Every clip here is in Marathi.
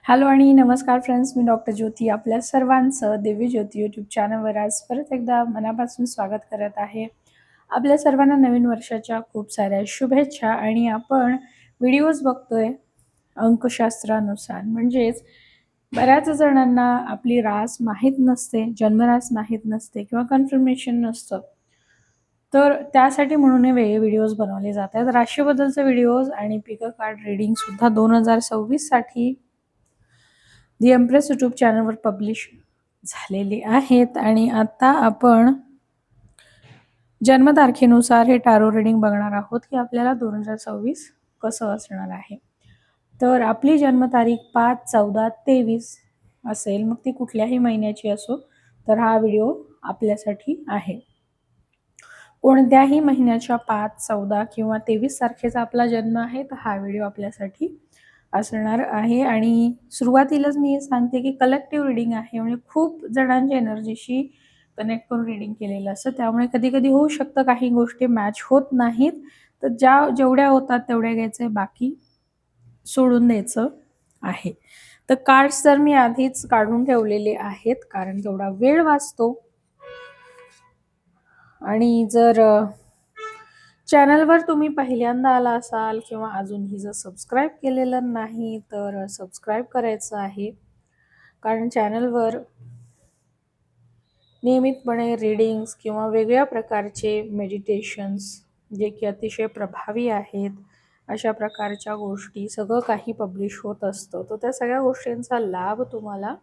हॅलो आणि नमस्कार फ्रेंड्स, मी डॉक्टर ज्योती आपल्या सर्वांचं दिव्य ज्योती यूट्यूब चॅनलवर आज परत एकदा मनापासून स्वागत करत आहे. आपल्या सर्वांना नवीन वर्षाच्या खूप साऱ्या शुभेच्छा. आणि आपण व्हिडिओज बघतोय अंकशास्त्रानुसार, म्हणजेच बऱ्याच जणांना आपली रास माहीत नसते, जन्मरास माहीत नसते किंवा कन्फर्मेशन नसतं. तर त्यासाठी म्हणून हे वेगळे व्हिडिओज बनवले जात आहेत. राशीबद्दलचे व्हिडिओज आणि पिकअप कार्ड रिडिंग सुद्धा 2026 साठी दी एम्प्रेस यूट्यूब चॅनलवर पब्लिश झालेली आहेत. आणि आता आपण जन्मतारखेनुसार हे टारो रिडिंग बघणार आहोत की आपल्याला 2026 कसं असणार आहे. तर आपली जन्मतारीख 5/14/23 असेल, मग ती कुठल्याही महिन्याची असो, तर हा व्हिडिओ आपल्यासाठी आहे. कोणत्याही महिन्याच्या 5, 14 किंवा 23 तारखेचा आपला जन्म आहे, तर हा व्हिडिओ आपल्यासाठी असणार आहे. आणि सुरुवातीलाच मी हे सांगते की कलेक्टिव्ह रिडिंग आहे, म्हणजे खूप जणांच्या एनर्जीशी कनेक्ट करून रिडिंग केलेलं असतं. त्यामुळे कधी कधी होऊ शकतं काही गोष्टी मॅच होत नाहीत, तर जेवढ्या होतात तेवढ्या घ्यायचे, बाकी सोडून द्यायचं आहे. तर कार्ड्स तर मी आधीच काढून ठेवलेले आहेत, कारण तेवढा वेळ वाचतो. आणि जर चॅनलवर तुम्ही पहिल्यांदा आला असाल किंवा अजूनही जर सबस्क्राईब केलेलं नाही, तर सबस्क्राईब करायचं आहे. कारण चॅनलवर नियमितपणे रीडिंग्स किंवा वेगळ्या प्रकारचे मेडिटेशन्स जे की अतिशय प्रभावी आहेत, अशा प्रकारच्या गोष्टी सगळं काही पब्लिश होत असतं. तर त्या सगळ्या गोष्टींचा लाभ तुम्हाला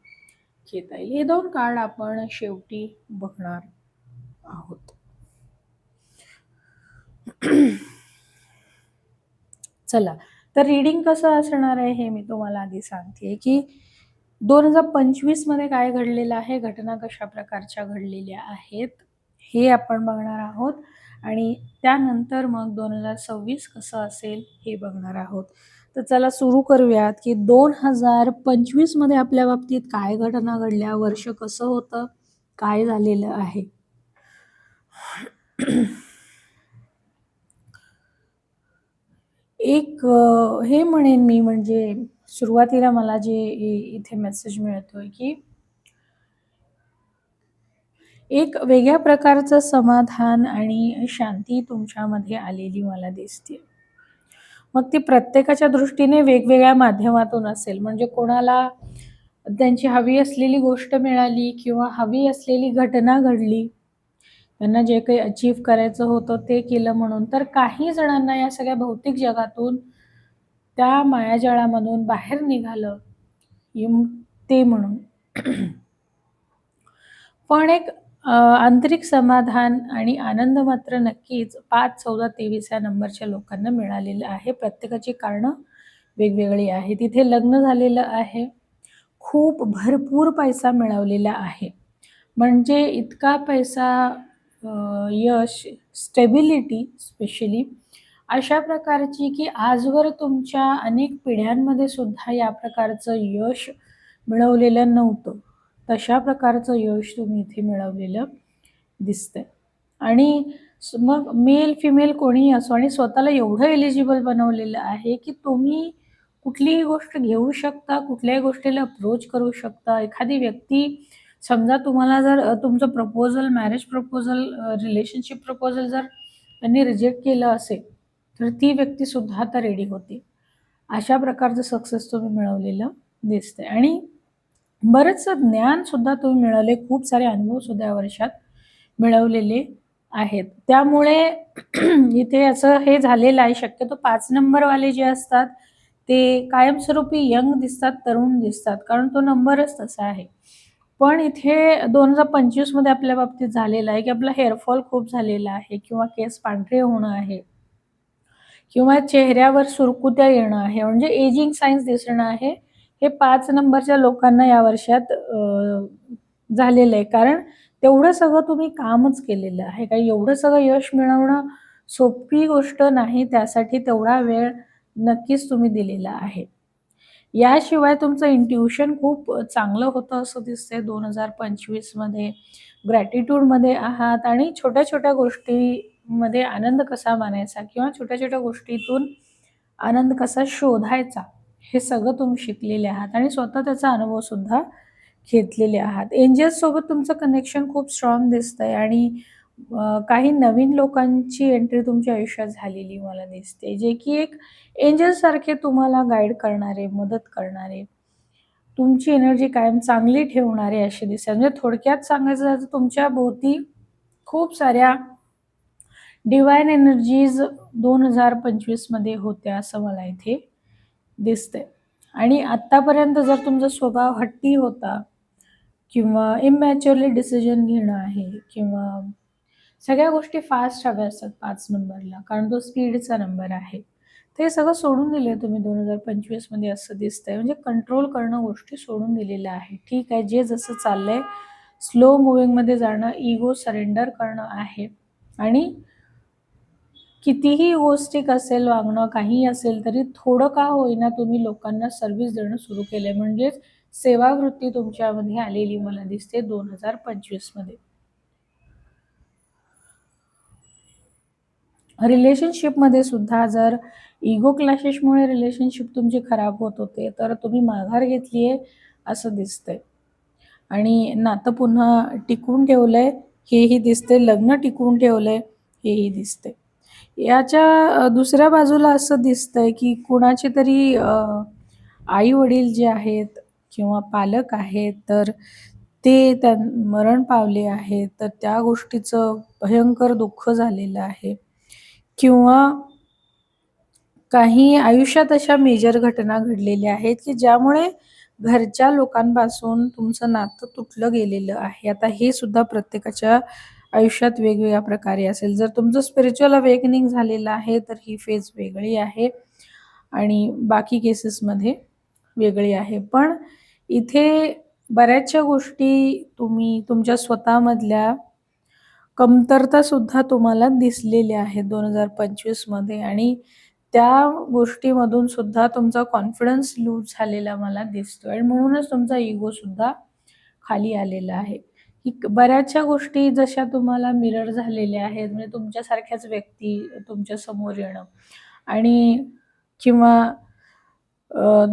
घेता येईल. हे 2 कार्ड आपण शेवटी बघणार आहोत. चला, तर रीडिंग कसं असणार आहे हे मी तुम्हाला आधी सांगते की 2025 मध्ये काय घडलेलं आहे, घटना कशा प्रकारच्या घडलेल्या आहेत हे आपण बघणार आहोत. आणि त्यानंतर मग 2026 कसं असेल हे बघणार आहोत. तर चला सुरू करूयात की 2025 मध्ये आपल्या बाबतीत काय घटना घडल्या, वर्ष कसं होतं, काय झालेलं आहे. एक हे म्हणेन मी, म्हणजे सुरुवातीला मला जे इथे मेसेज मिळतोय की एक वेगळ्या प्रकारचं समाधान आणि शांती तुमच्यामध्ये आलेली मला दिसते. मग ती प्रत्येकाच्या दृष्टीने वेगवेगळ्या माध्यमातून असेल, म्हणजे कोणाला त्यांची हवी असलेली गोष्ट मिळाली किंवा हवी असलेली घटना घडली, त्यांना जे काही अचीव्ह करायचं होतं ते केलं म्हणून. तर काही जणांना या सगळ्या भौतिक जगातून, त्या मायाजाळामधून बाहेर निघालं ते म्हणून. पण एक आंतरिक समाधान आणि आनंद मात्र नक्कीच 5/14/23 या नंबरच्या लोकांना मिळालेलं आहे. प्रत्येकाची कारणं वेगवेगळी आहेत. तिथे लग्न झालेलं आहे, खूप भरपूर पैसा मिळवलेला आहे, म्हणजे इतका पैसा, यश, स्टेबिलिटी स्पेशली अशा प्रकारची की आजवर तुमच्या अनेक पिढ्यांमध्ये सुद्धा या प्रकारचं यश मिळवलेलं नव्हतं. तशा प्रकारचं यश तुम्ही इथे मिळवलेलं दिसतंय. आणि मग मेल फिमेल कोणीही असो, आणि स्वतःला एवढं एलिजिबल बनवलेलं आहे की तुम्ही कुठलीही गोष्ट घेऊ शकता, कुठल्याही गोष्टीला अप्रोच करू शकता. एखादी व्यक्ती, समजा तुम्हाला जर तुमचं proposal, marriage proposal, relationship proposal जर त्यांनी रिजेक्ट केलं असेल, तर ती व्यक्तीसुद्धा आता रेडी होती. अशा प्रकारचं सक्सेस तुम्ही मिळवलेलं दिसतंय. आणि बरंचसं ज्ञानसुद्धा तुम्ही मिळवले, खूप सारे अनुभवसुद्धा या वर्षात मिळवलेले आहेत. त्यामुळे इथे असं हे झालेलं आहे, शक्यतो 5 नंबरवाले जे असतात ते कायमस्वरूपी यंग दिसतात, तरुण दिसतात, कारण तो नंबरच तसा आहे. पण इथे 2025 मध्ये आपल्या बाबतीत झालेलं आहे की आपला हेअरफॉल खूप झालेला आहे, किंवा केस पांढरे होणं आहे, किंवा चेहऱ्यावर सुरकुत्या येणं आहे, म्हणजे एजिंग सायन्स दिसणं आहे. हे 5 नंबरच्या लोकांना या वर्षात झालेलं आहे. कारण तेवढं सगळं तुम्ही कामच केलेलं आहे. काही एवढं सगळं यश मिळवणं सोपी गोष्ट नाही. त्यासाठी तेवढा वेळ नक्कीच तुम्ही दिलेला आहे. याशिवाय तुमचं इंट्युशन खूप चांगलं होतं असं दिसतंय 2025 मध्ये. ग्रॅटिट्यूडमध्ये आहात, आणि छोट्या-छोट्या गोष्टीमध्ये आनंद कसा मानायचा किंवा छोट्या-छोट्या गोष्टीतून आनंद कसा शोधायचा हे सगळं तुम्ही शिकलेले आहात आणि स्वतः त्याचा अनुभव सुद्धा घेतलेले आहात. एंजल्स सोबत तुमचं कनेक्शन खूप स्ट्राँग दिसतंय आणि काही नवीन लोकांची एंट्री तुमच्या आयुष्यात झालेली मला दिसते, जे की एक एंजल्ससारखे तुम्हाला गाईड करणारे, मदत करणारे, तुमची एनर्जी कायम चांगली ठेवणारे असे दिसतात. म्हणजे थोडक्यात सांगायचं झालं तर तुमच्या भोवती खूप साऱ्या डिव्हाइन एनर्जीज 2025 मध्ये होत्या असं मला इथे दिसतंय. आणि आत्तापर्यंत जर तुमचा स्वभाव हट्टी होता किंवा इमॅच्युअरली डिसिजन घेणं आहे किंवा सगळ्या गोष्टी फास्ट हव्या असतात 5 नंबरला, कारण तो स्पीडचा नंबर आहे. ते सगळं सोडून दिलंय तुम्ही 2025 मध्ये असं दिसतंय. म्हणजे कंट्रोल करणं गोष्टी सोडून दिलेल्या आहे. ठीक आहे, जे जसं चाललंय स्लो मूव्हिंगमध्ये जाणं, इगो सरेंडर करणं आहे आणि कितीही इगोइस्टिक असेल वागणं, काहीही असेल तरी थोडं का होईना तुम्ही लोकांना सर्व्हिस देणं सुरू केलंय. म्हणजेच सेवावृत्ती तुमच्यामध्ये आलेली मला दिसते 2025 मध्ये. रिलेशनशिपमध्ये सुद्धा जर इगो क्लॅशेसमुळे रिलेशनशिप तुमची खराब होत होते, तर तुम्ही माघार घेतली आहे असं दिसतंय. आणि नातं पुन्हा टिकवून ठेवलंय हेही दिसतंय, लग्न टिकवून ठेवलंय हेही दिसतंय. याच्या दुसऱ्या बाजूला असं दिसतंय, की कुणाचे तरी आई-वडील जे आहेत किंवा पालक आहेत, तर ते मरण पावले आहेत. तर त्या गोष्टीचं भयंकर दुःख झालेलं आहे किंवा काही आयुष्यात अशा मेजर घटना घडलेल्या आहेत, की ज्यामुळे घरच्या लोकांपासून तुमचं नातं तुटलं गेलेलं आहे. आता हे सुद्धा प्रत्येकाच्या आयुष्यात वेगवेगळ्या प्रकारे असेल. जर तुमचं स्पिरिच्युअल अवेकनिंग झालेलं आहे, तर ही फेज वेगळी आहे आणि बाकी केसेसमध्ये वेगळी आहे. पण इथे बऱ्याचशा गोष्टी तुम्ही तुमच्या स्वतःमधल्या कमतरतासुद्धा तुम्हाला दिसलेल्या आहेत 2025 मध्ये आणि त्या गोष्टीमधून सुद्धा तुमचा कॉन्फिडन्स लूज झालेला मला दिसतोय आणि म्हणूनच तुमचा इगोसुद्धा खाली आलेला आहे. की बऱ्याचशा गोष्टी जशा तुम्हाला मिरर झालेल्या आहेत, म्हणजे तुमच्यासारख्याच व्यक्ती तुमच्या समोर येणं आणि किंवा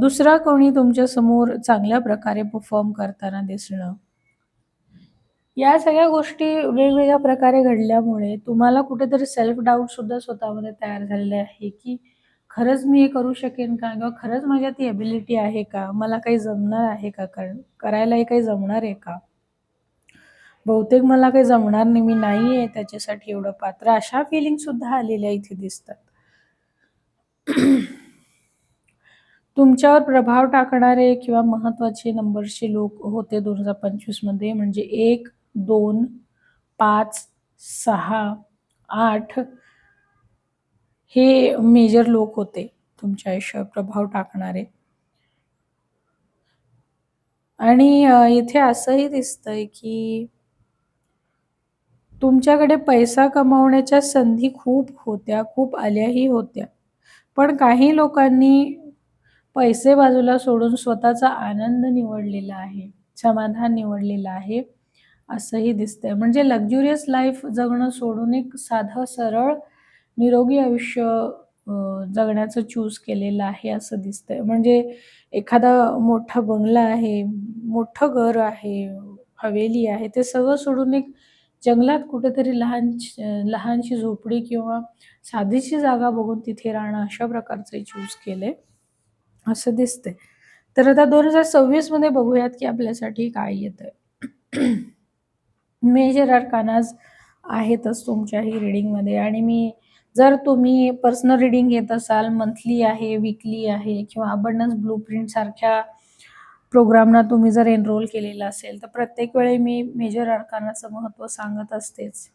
दुसरा कोणी तुमच्यासमोर चांगल्या प्रकारे परफॉर्म करताना दिसणं. या सगळ्या गोष्टी वेगवेगळ्या प्रकारे घडल्यामुळे तुम्हाला कुठेतरी सेल्फ डाऊट सुद्धा स्वतःमध्ये तयार झालेले आहे, की खरंच मी हे करू शकेन का? किंवा खरंच माझ्यात ती एबिलिटी आहे का? मला काही जमणार आहे का? करायला हे काही जमणार आहे का? बहुतेक मला काही जमणार नाही, मी नाही आहे त्याच्यासाठी एवढं पात्र, अशा फिलिंग सुद्धा आलेल्या इथे दिसतात. तुमच्यावर प्रभाव टाकणारे किंवा महत्त्वाचे नंबरचे लोक होते 2025 मध्ये म्हणजे 1, 2, 5, 6, 8 हे मेजर लोक होते तुमच्या आयुष्यावर प्रभाव टाकणारे. आणि इथे असंही दिसतंय की तुमच्याकडे पैसा कमावण्याच्या संधी खूप होत्या, खूप आल्याही होत्या. पण काही लोकांनी पैसे बाजूला सोडून स्वतःचा आनंद निवडलेला आहे, समाधान निवडलेलं आहे, असंही दिसतंय. म्हणजे लक्झुरियस लाईफ जगणं सोडून एक साधं, सरळ, निरोगी आयुष्य जगण्याचं चूज केलेलं आहे असं दिसतंय. म्हणजे एखादा मोठा बंगला आहे, मोठं घर आहे, हवेली आहे, ते सगळं सोडून एक जंगलात कुठेतरी लहानशी झोपडी किंवा साधीशी जागा बघून तिथे राहणं अशा प्रकारचं चूज केलंय, असं दिसतंय. तर आता 2026 मध्ये बघूयात की आपल्यासाठी काय येतंय. मेजर अर्कानाज आहेतच तुमच्याही रीडिंगमध्ये आणि जर तुम्ही पर्सनल रीडिंग घेत असाल, मंथली आहे, वीकली आहे किंवा अबंडन्स ब्लूप्रिंट सारख्या प्रोग्रामना तुम्ही जर एनरोल केलेलं असेल, तर प्रत्येक वेळी मी मेजर अर्कानाचं महत्त्व सांगत असतेच.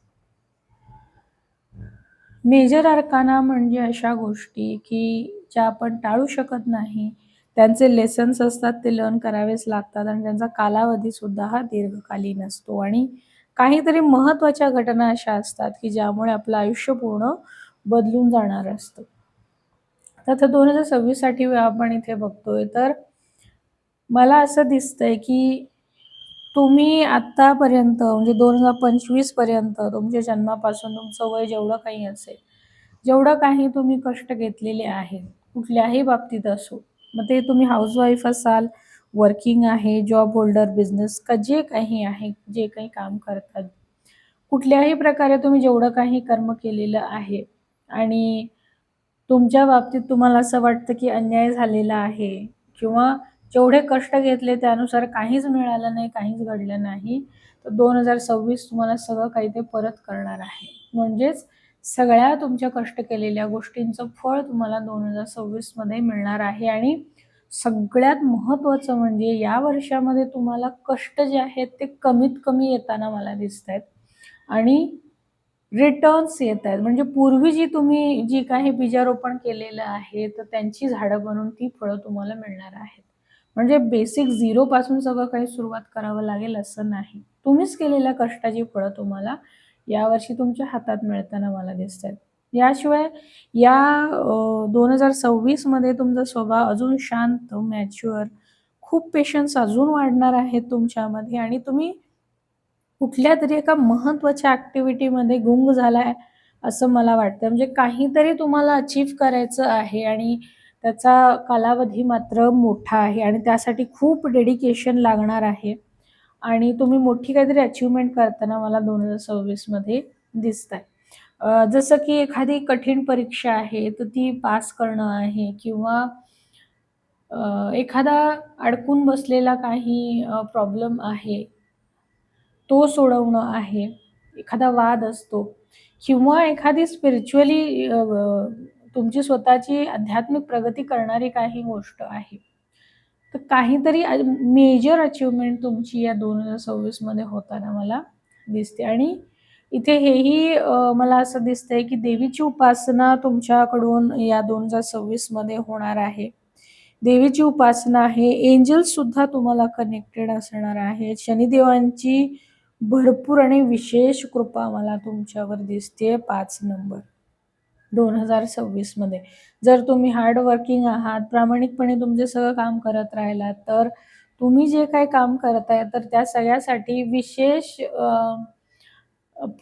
मेजर अर्काना म्हणजे अशा गोष्टी की ज्या आपण टाळू शकत नाही. त्यांचे लेसन्स असतात, ते लर्न करावेच लागतात आणि त्यांचा कालावधीसुद्धा हा दीर्घकालीन असतो आणि काहीतरी महत्त्वाच्या घटना अशा असतात, की ज्यामुळे आपलं आयुष्य पूर्ण बदलून जाणार असतं. तर 2026 साठी आपण इथे बघतोय, तर मला असं दिसतंय की तुम्ही आत्तापर्यंत म्हणजे 2025 पर्यंत तुमच्या जन्मापासून तुमचं वय जेवढं काही असेल, जेवढं काही तुम्ही कष्ट घेतलेले आहेत, कुठल्याही बाबतीत असो, मग ते तुम्ही हाउसवाईफ असाल, वर्किंग आहे, जॉब होल्डर, बिझनेस का जे काही आहे, जे काही काम करतात. कुठल्याही प्रकारे तुम्ही जेवढं काही कर्म केलेलं आहे आणि तुमच्या बाबतीत तुम्हाला असं वाटतं, की अन्याय झालेला आहे किंवा जेवढे कष्ट घेतले त्यानुसार काहीच मिळालं नाही, काहीच घडलं नाही. तर 2026 तुम्हाला सगळं काही ते परत करणार आहे. म्हणजेच सगळ्या तुमच्या कष्ट केलेल्या गोष्टींचं फळ तुम्हाला 2026 मध्ये मिळणार आहे आणि सगळ्यात महत्त्वाचं म्हणजे या वर्षामध्ये तुम्हाला कष्ट जे आहेत ते कमीत कमी येताना मला दिसतायत आणि रिटर्न्स येतायत. म्हणजे पूर्वी जी काही बीजारोपण केलेलं आहे, तर त्यांची झाडं बनून ती फळं तुम्हाला मिळणार आहेत. म्हणजे बेसिक झिरोपासून सगळं काही सुरुवात करावं लागेल असं नाही. तुम्हीच केलेल्या कष्टाची फळं तुम्हाला यावर्षी तुमच्या हातात मिळताना मला दिसतायत. याशिवाय या 2026 मध्ये तुमचा स्वभाव अजून शांत, मॅच्युअर, खूप पेशन्स अजून वाढणार आहेत तुमच्यामध्ये आणि तुम्ही कुठल्यातरी एका महत्त्वाच्या ॲक्टिव्हिटीमध्ये गुंग झालाय, असं मला वाटतं. म्हणजे काहीतरी तुम्हाला अचीव्ह करायचं आहे आणि त्याचा कालावधी मात्र मोठा आहे आणि त्यासाठी खूप डेडिकेशन लागणार आहे आणि तुम्ही मोठी काहीतरी अचीव्हमेंट करताना मला 2026 मध्ये दिसताय. जसं की एखादी कठीण परीक्षा आहे, तर ती पास करणं आहे किंवा एखादा अडकून बसलेला काही प्रॉब्लेम आहे, तो सोडवणं आहे. एखादा वाद असतो किंवा एखादी स्पिरिच्युअली तुमची स्वतःची आध्यात्मिक प्रगती करणारी काही गोष्ट आहे. तर काहीतरी मेजर अचीव्हमेंट तुमची या 2026 मध्ये होताना मला दिसते आणि इथे हेही मला असं दिसतंय, की देवीची उपासना तुमच्याकडून या 2026 मध्ये होणार आहे. देवीची उपासना आहे. एंजल्ससुद्धा तुम्हाला कनेक्टेड असणार आहेत. शनिदेवांची भरपूर आणि विशेष कृपा मला तुमच्यावर दिसतेय 5 नंबर 2026 मध्ये. जर तुम्ही हार्ड वर्किंग आहात, प्रामाणिकपणे तुमचे सगळं काम करत राहिलात, तर तुम्ही जे काही काम करताय, तर त्या सगळ्यासाठी विशेष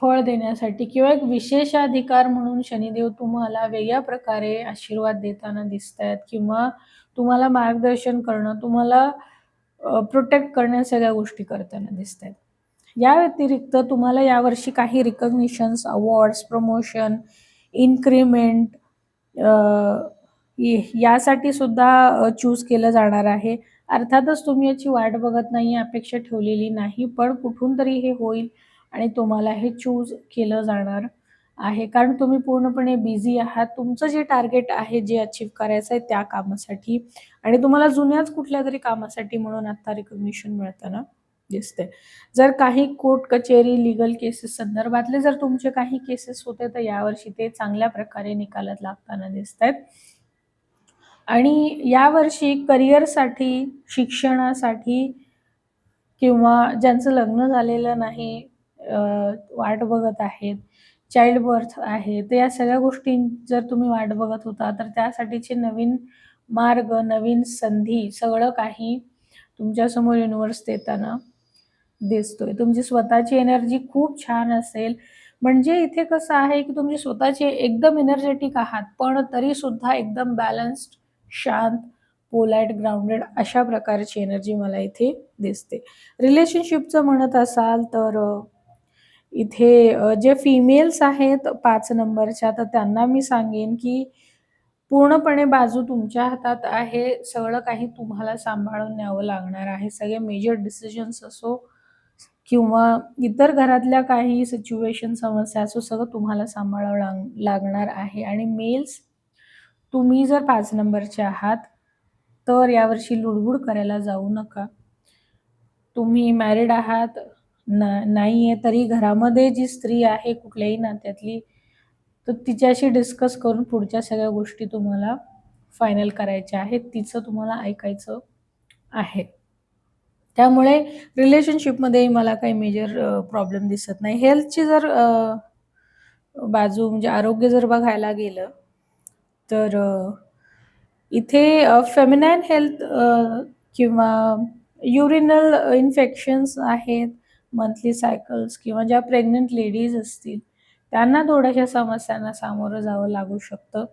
फळ देण्यासाठी किंवा एक विशेषाधिकार म्हणून शनिदेव तुम्हाला वेगळ्या प्रकारे आशीर्वाद देताना दिसतायत किंवा तुम्हाला मार्गदर्शन करणं, तुम्हाला प्रोटेक्ट करणं सगळ्या गोष्टी करताना दिसतायत. या व्यतिरिक्त तुम्हाला यावर्षी काही रिकॉग्निशन्स, अवॉर्ड्स, प्रमोशन, इन्क्रिमेंट यासाठी सुद्धा चूज केलं जाणार आहे. अर्थातच तुम्ही याची वाट बघत नाही, अपेक्षा ठेवलेली नाही, पण कुठून तरी हे होईल आणि तुम्हाला हे चूज केलं जाणार आहे. कारण तुम्ही पूर्णपणे बिझी आहात. तुमचं जे टार्गेट आहे, जे अचीव्ह करायचं आहे त्या कामासाठी आणि तुम्हाला जुन्याच कुठल्यातरी कामासाठी म्हणून आता रिकॉग्निशन मिळताना दिसतंय. जर काही कोर्ट कचेरी, लीगल केसेस संदर्भातले जर तुमचे काही केसेस होते, तर यावर्षी ते चांगल्या प्रकारे निकालात लागताना दिसतायत. आणि यावर्षी करिअरसाठी, शिक्षणासाठी किंवा ज्यांचं लग्न झालेलं नाही, वाट बघत आहेत, चाइल्ड बर्थ आहे, तर या सगळ्या गोष्टी जर तुम्ही वाट बघत होता, तर त्यासाठीचे नवीन मार्ग, नवीन संधी सगळं काही तुमच्यासमोर युनिव्हर्स देताना दिसतोय. तुमची स्वतःची एनर्जी खूप छान असेल. म्हणजे इथे कसं आहे, की तुमची स्वतःची एकदम एनर्जेटिक आहात, पण तरीसुद्धा एकदम बॅलन्स्ड, शांत, पोलाईट, ग्राउंडेड अशा प्रकारची एनर्जी मला इथे दिसते. रिलेशनशिपचं म्हणत असाल तर इथे जे फिमेल्स आहेत 5 नंबरच्या, तर त्यांना मी सांगेन, की पूर्णपणे बाजू तुमच्या हातात आहे. सगळं काही तुम्हाला सांभाळून न्यावं लागणार आहे. सगळे मेजर डिसिजन्स असो किंवा इतर घरातल्या काही सिच्युएशन, समस्या असो, सगळं तुम्हाला सांभाळावं लागणार आहे आणि मेल्स तुम्ही जर 5 नंबरचे आहात, तर यावर्षी लुडबुड करायला जाऊ नका. तुम्ही मॅरिड आहात, नाहीये तरी घरामध्ये जी स्त्री आहे कुठल्याही नात्यातली, तर तिच्याशी डिस्कस करून पुढच्या सगळ्या गोष्टी तुम्हाला फायनल करायच्या आहेत. तिचं तुम्हाला ऐकायचं आहे. त्यामुळे रिलेशनशिपमध्येही मला काही मेजर प्रॉब्लेम दिसत नाही. हेल्थची जर बाजू म्हणजे आरोग्य जर बघायला गेलं, तर इथे फेमिनाईन हेल्थ किंवा युरिनल इन्फेक्शन्स आहेत, मंथली सायकल्स किंवा ज्या प्रेग्नंट लेडीज असतील, त्यांना थोड्याशा समस्यांना सामोरं जावं लागू शकतं.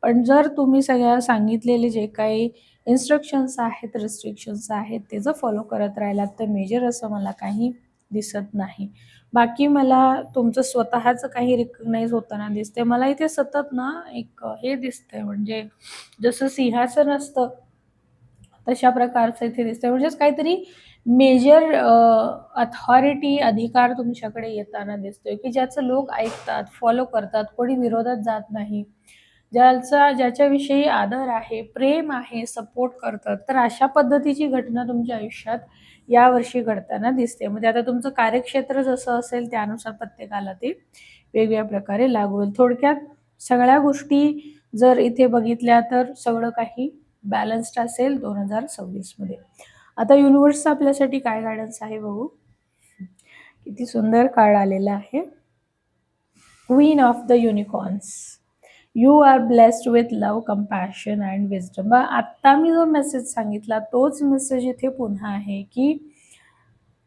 पण जर तुम्ही सगळ्या सांगितलेले जे काही इन्स्ट्रक्शन्स आहेत, रिस्ट्रिक्शन्स आहेत, ते जर फॉलो करत राहिलात तर मेजर असं मला काही दिसत नाही. बाकी मला तुमचं स्वतःचं काही रिकग्नाइज होताना दिसते. मला इथे सतत ना एक हे दिसतंय, म्हणजे जसं सिंहासन असतं तशा प्रकारचं इथे दिसतंय. म्हणजेच काहीतरी मेजर अथॉरिटी, अधिकार तुमच्याकडे येताना दिसतोय, की ज्याचं लोक ऐकतात, फॉलो करतात, कोणी विरोधात जात नाही. ज्याच्याविषयी आदर आहे, प्रेम आहे, सपोर्ट करतात. तर अशा पद्धतीची घटना तुमच्या आयुष्यात यावर्षी घडताना दिसते. म्हणजे आता तुमचं कार्यक्षेत्र जसं असेल त्यानुसार प्रत्येकाला ते वेगवेगळ्या प्रकारे लागू होईल. थोडक्यात सगळ्या गोष्टी जर इथे बघितल्या तर सगळं काही बॅलन्स्ड असेल 2026 मध्ये. आता युनिव्हर्सचं आपल्यासाठी काय गायडन्स आहे बघू. किती सुंदर कार्ड आलेला आहे. Queen of the unicorns. You are blessed with love, compassion and wisdom. आत्ता मी जो मेसेज सांगितला तोच मेसेज इथे पुन्हा आहे, की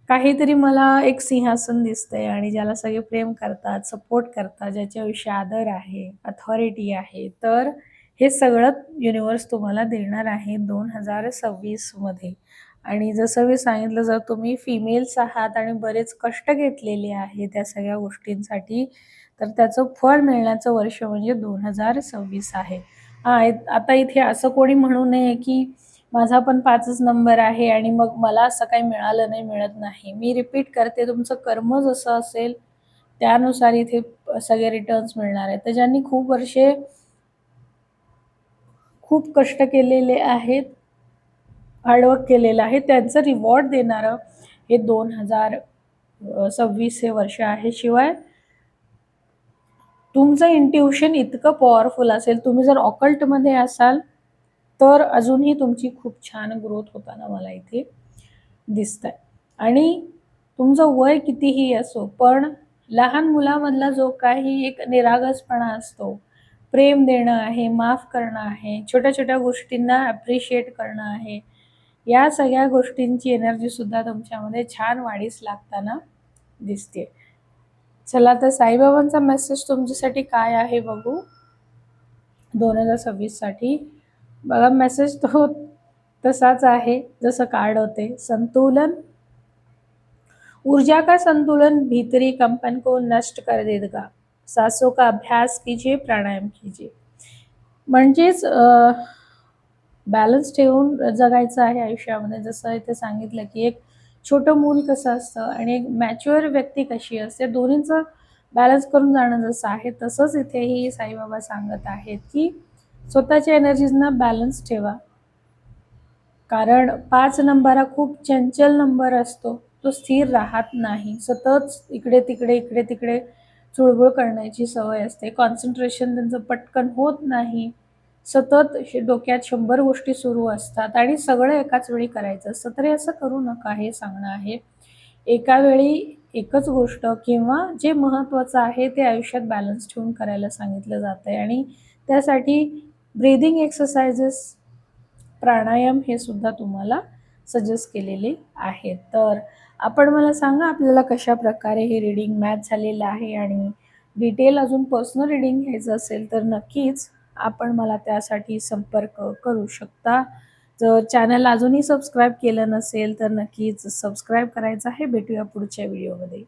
काहीतरी मला एक सिंहासन दिसतंय आणि ज्याला सगळे प्रेम करतात, सपोर्ट करतात, ज्याच्याविषयी आदर आहे, अथॉरिटी आहे. तर हे सगळं युनिव्हर्स तुम्हाला देणार आहे 2026 मध्ये. आणि जसं मी सांगितलं, जर तुम्ही फिमेल्स आहात आणि बरेच कष्ट घेतलेले आहे त्या सगळ्या गोष्टींसाठी, तर त्याचं फळ मिळण्याचं वर्ष म्हणजे 2026 आहे. आता इथे असं कोणी म्हणू नये, की माझा पण 5च नंबर आहे आणि मग मला असं काही मिळालं नाही, मिळत नाही. मी रिपीट करते, तुमचं कर्म जसं असेल त्यानुसार इथे सगळे रिटर्न्स मिळणार आहेत. तर ज्यांनी खूप वर्षे खूप कष्ट केलेले आहेत, हार्डवर्क केलेलं आहे, त्यांचं रिवॉर्ड देणारं हे 2026 हे वर्ष आहे. शिवाय तुमचं इंट्युशन इतकं पॉवरफुल असेल, तुम्ही जर ऑकल्टमध्ये असाल तर अजूनही तुमची खूप छान ग्रोथ होताना मला इथे दिसतंय. आणि तुमचं वय कितीही असो, पण लहान मुलामधला जो काही एक निरागसपणा असतो, प्रेम देणं आहे, माफ करणं आहे, छोट्या-छोट्या गोष्टींना ॲप्रिशिएट करणं आहे, या सगळ्या गोष्टींची एनर्जीसुद्धा तुमच्यामध्ये छान वाढीस लागताना दिसते. चला तर साईबाबांचा मेसेज तुमच्यासाठी काय आहे बघू 2026 साठी. बघा, मेसेज तो तसाच आहे जसं कार्ड होते. संतुलन, ऊर्जा का संतुलन भीतरी कंपन को नष्ट कर देगा. सांसों का अभ्यास कीजिए, प्राणायाम कीजिए. म्हणजेच बॅलन्स ठेवून जगायचं आहे आयुष्यामध्ये. जसं इथे सांगितलं, की एक छोटं मूल कसं असतं आणि एक मॅच्युअर व्यक्ती कशी असते, दोन्हींचं बॅलन्स करून जाणं जसं आहे, तसंच इथेही साईबाबा सांगत आहेत, की स्वतःच्या एनर्जीजना बॅलन्स ठेवा. कारण 5 नंबर हा खूप चंचल नंबर असतो. तो स्थिर राहत नाही. सतत इकडे-तिकडे, इकडे-तिकडे चुळबुळ करण्याची सवय असते. कॉन्सन्ट्रेशन त्यांचं पटकन होत नाही. सतत डोक्यात 100 गोष्टी सुरू असतात आणि सगळं एकाच वेळी करायचं असतं. तर हे असं करू नका, हे सांगणं आहे. एका वेळी एकच गोष्ट किंवा जे महत्त्वाचं आहे ते आयुष्यात बॅलन्स ठेवून करायला सांगितलं जातंय आणि त्यासाठी ब्रीथिंग एक्सरसाइजेस, प्राणायाम हे सुद्धा तुम्हाला सजेस्ट केलेले आहेत. तर आपण मला सांगा, आपल्याला कशा प्रकारे हे रीडिंग मॅच झालेलं आहे आणि डिटेल अजून पर्सनल रीडिंग घ्यायचं असेल तर नक्कीच आपण मला त्यासाठी संपर्क करू शकता. जर चॅनल अजूनही सबस्क्राईब केलं नसेल तर नक्कीच सबस्क्राईब करायचं आहे. भेटूया पुढच्या व्हिडिओमध्ये.